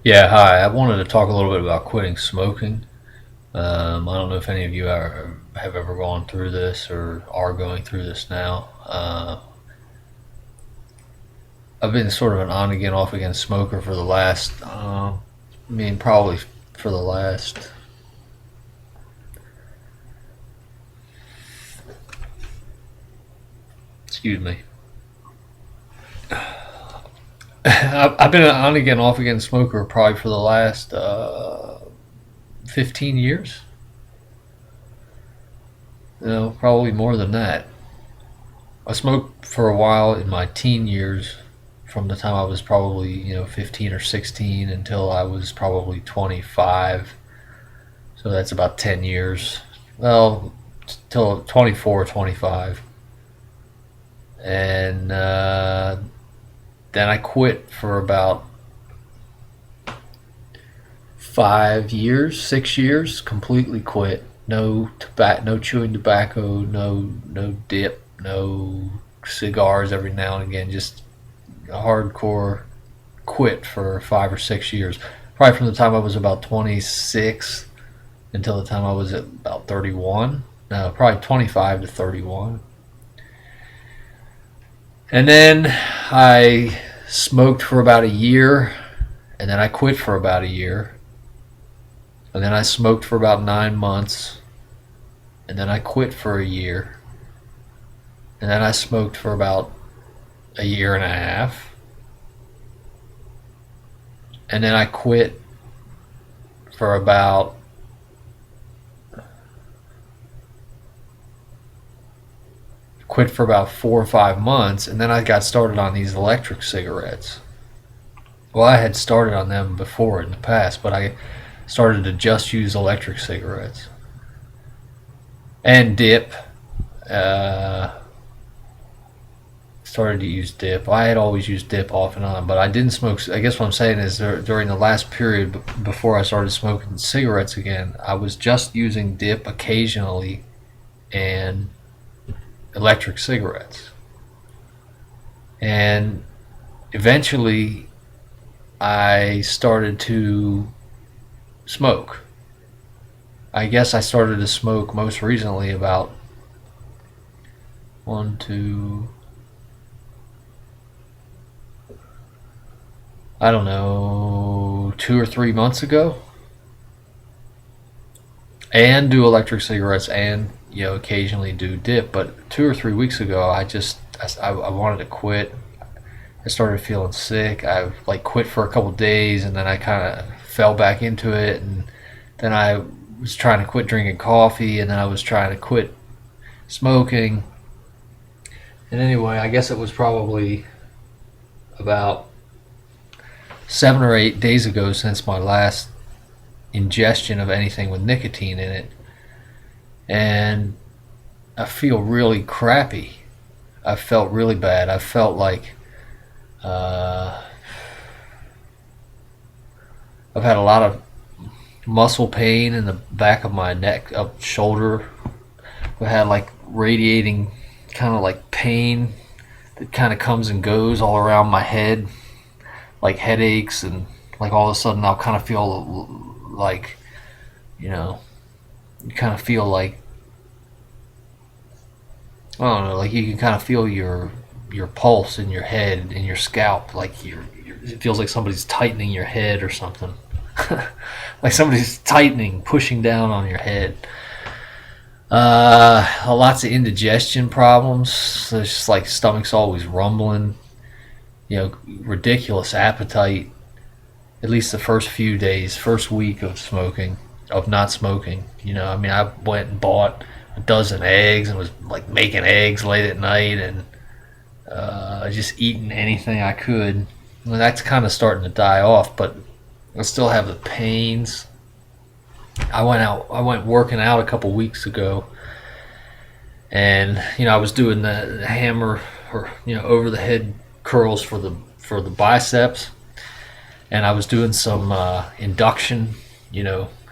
Yeah, hi. I wanted to talk a little bit about quitting smoking. I don't know if any of you have ever gone through this or are going through this now. I've been sort of an on again, off again smoker for the last, probably for the last, excuse me. I've been an on again, off again smoker probably for the last 15 years. Probably more than that. I smoked for a while in my teen years, from the time I was probably 15 or 16 until I was probably 25. So that's about 10 years. Well, till 24, 25, and then I quit for about 5 years, 6 years. Completely quit. No tobacco, no chewing tobacco, no dip, no cigars every now and again. Just a hardcore quit for 5 or 6 years. Probably from the time I was about 26 until the time I was at about 31. No, probably 25 to 31. And then I smoked for about a year, and then I quit for about a year. And then I smoked for about 9 months, and then I quit for a year. And then I smoked for about a year and a half. And then I for about quit for about 4 or 5 months, and then I got started on these electric cigarettes. Well, I had started on them before in the past, but I started to just use electric cigarettes and dip. Uh, Started to use dip. I had always used dip off and on, but I didn't smoke. I guess what I'm saying is during the last period before I started smoking cigarettes again, I was just using dip occasionally and electric cigarettes. And eventually I started to smoke. I guess I started to smoke most recently about one, two, I don't know, 2 or 3 months ago, and do electric cigarettes and occasionally do dip. But 2 or 3 weeks ago, I wanted to quit. I started feeling sick. I like quit for a couple of days, and then I kind of fell back into it. And then I was trying to quit drinking coffee, and then I was trying to quit smoking. And anyway, I guess it was probably about 7 or 8 days ago since my last ingestion of anything with nicotine in it, and I feel really crappy. I felt really bad. I felt like uh, I've had a lot of muscle pain in the back of my neck, up shoulder. I had like radiating kind of like pain that kind of comes and goes all around my head, like headaches, and like all of a sudden I'll kind of feel like, you know, you kind of feel like, I don't know, like you can kind of feel your pulse in your head, in your scalp, like it feels like somebody's tightening your head or something. Like somebody's tightening, pushing down on your head. Lots of indigestion problems. There's just like stomach's always rumbling. Ridiculous appetite. At least the first few days, first week of smoking, of not smoking. I went and bought a dozen eggs and was like making eggs late at night, and just eating anything I could. And that's kind of starting to die off, but I still have the pains. I went working out a couple weeks ago, and I was doing the hammer, or over the head curls for the biceps, and I was doing some induction,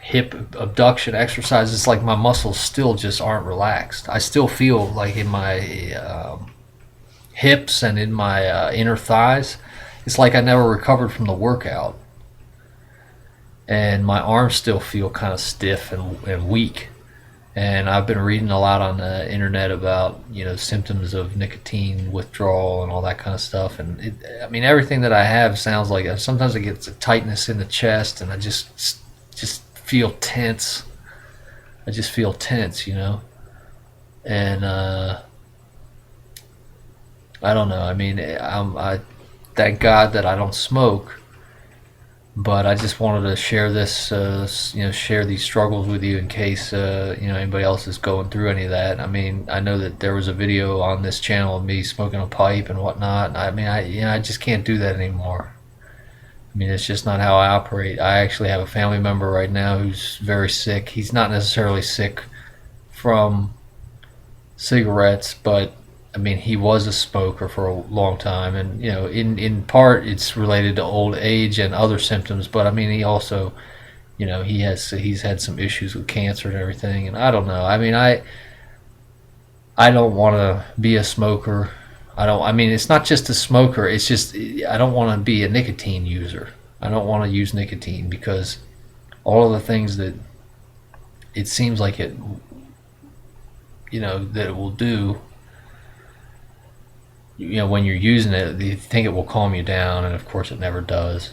hip abduction exercises. Like my muscles still just aren't relaxed. I still feel like in my hips and in my inner thighs, it's like I never recovered from the workout. and my arms still feel kind of stiff and weak. And I've been reading a lot on the internet about, symptoms of nicotine withdrawal and all that kind of stuff. And I mean, everything that I have sounds like, sometimes I get a tightness in the chest, and I just feel tense. I just feel tense, and I don't know. I mean, I thank God that I don't smoke, but I just wanted to share this, share these struggles with you in case, anybody else is going through any of that. I mean, I know that there was a video on this channel of me smoking a pipe and whatnot. I mean, I just can't do that anymore. I mean, it's just not how I operate. I actually have a family member right now who's very sick. He's not necessarily sick from cigarettes, but I mean, he was a smoker for a long time, and in part it's related to old age and other symptoms. But I mean, he also, he's had some issues with cancer and everything. And I don't know. I mean, I don't want to be a smoker. I mean, it's not just a smoker. It's just I don't want to be a nicotine user. I don't want to use nicotine because all of the things that it seems like it, that it will do. When you're using it, you think it will calm you down, and of course it never does.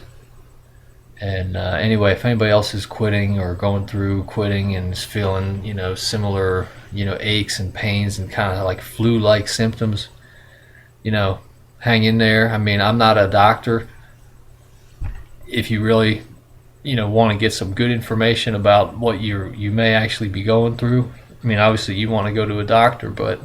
And anyway, if anybody else is quitting or going through quitting and is feeling, similar, aches and pains and kind of like flu-like symptoms, hang in there. I mean, I'm not a doctor. If you really, want to get some good information about what you may actually be going through, I mean, obviously you want to go to a doctor, but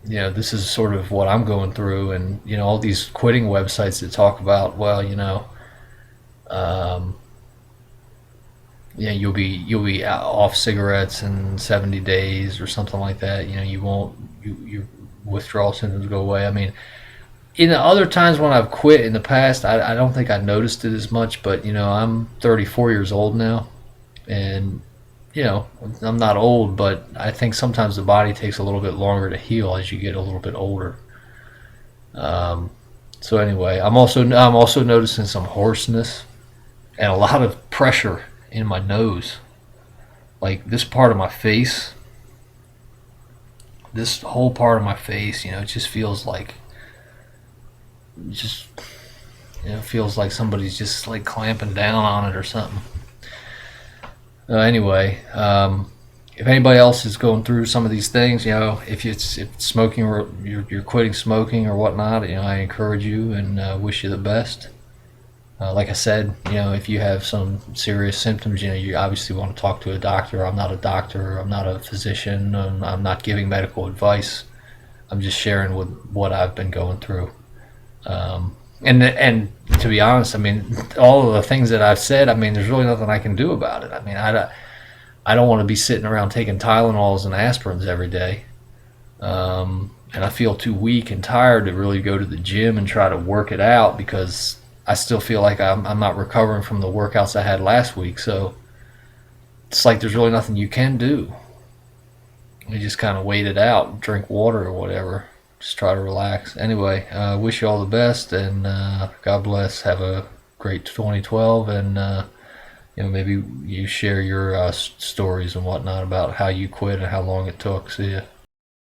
this is sort of what I'm going through. And all these quitting websites that talk about, well, you'll be off cigarettes in 70 days or something like that. Your withdrawal symptoms go away. I mean, in the other times when I've quit in the past, I don't think I noticed it as much. But I'm 34 years old now, and I'm not old, but I think sometimes the body takes a little bit longer to heal as you get a little bit older. So anyway, I'm also noticing some hoarseness and a lot of pressure in my nose, like this part of my face, this whole part of my face. It just feels like feels like somebody's just like clamping down on it or something. Anyway, if anybody else is going through some of these things, if it's smoking or you're quitting smoking or whatnot, I encourage you and wish you the best. Like I said, if you have some serious symptoms, you obviously want to talk to a doctor. I'm not a doctor. I'm not a physician. I'm not giving medical advice. I'm just sharing with what I've been going through. And to be honest, I mean, all of the things that I've said, I mean, there's really nothing I can do about it. I mean, I don't want to be sitting around taking Tylenols and aspirins every day. And I feel too weak and tired to really go to the gym and try to work it out because I still feel like I'm not recovering from the workouts I had last week. So it's like there's really nothing you can do. You just kind of wait it out, drink water or whatever. Just try to relax. Anyway, wish you all the best, and God bless. Have a great 2012, and maybe you share your stories and whatnot about how you quit and how long it took. See ya.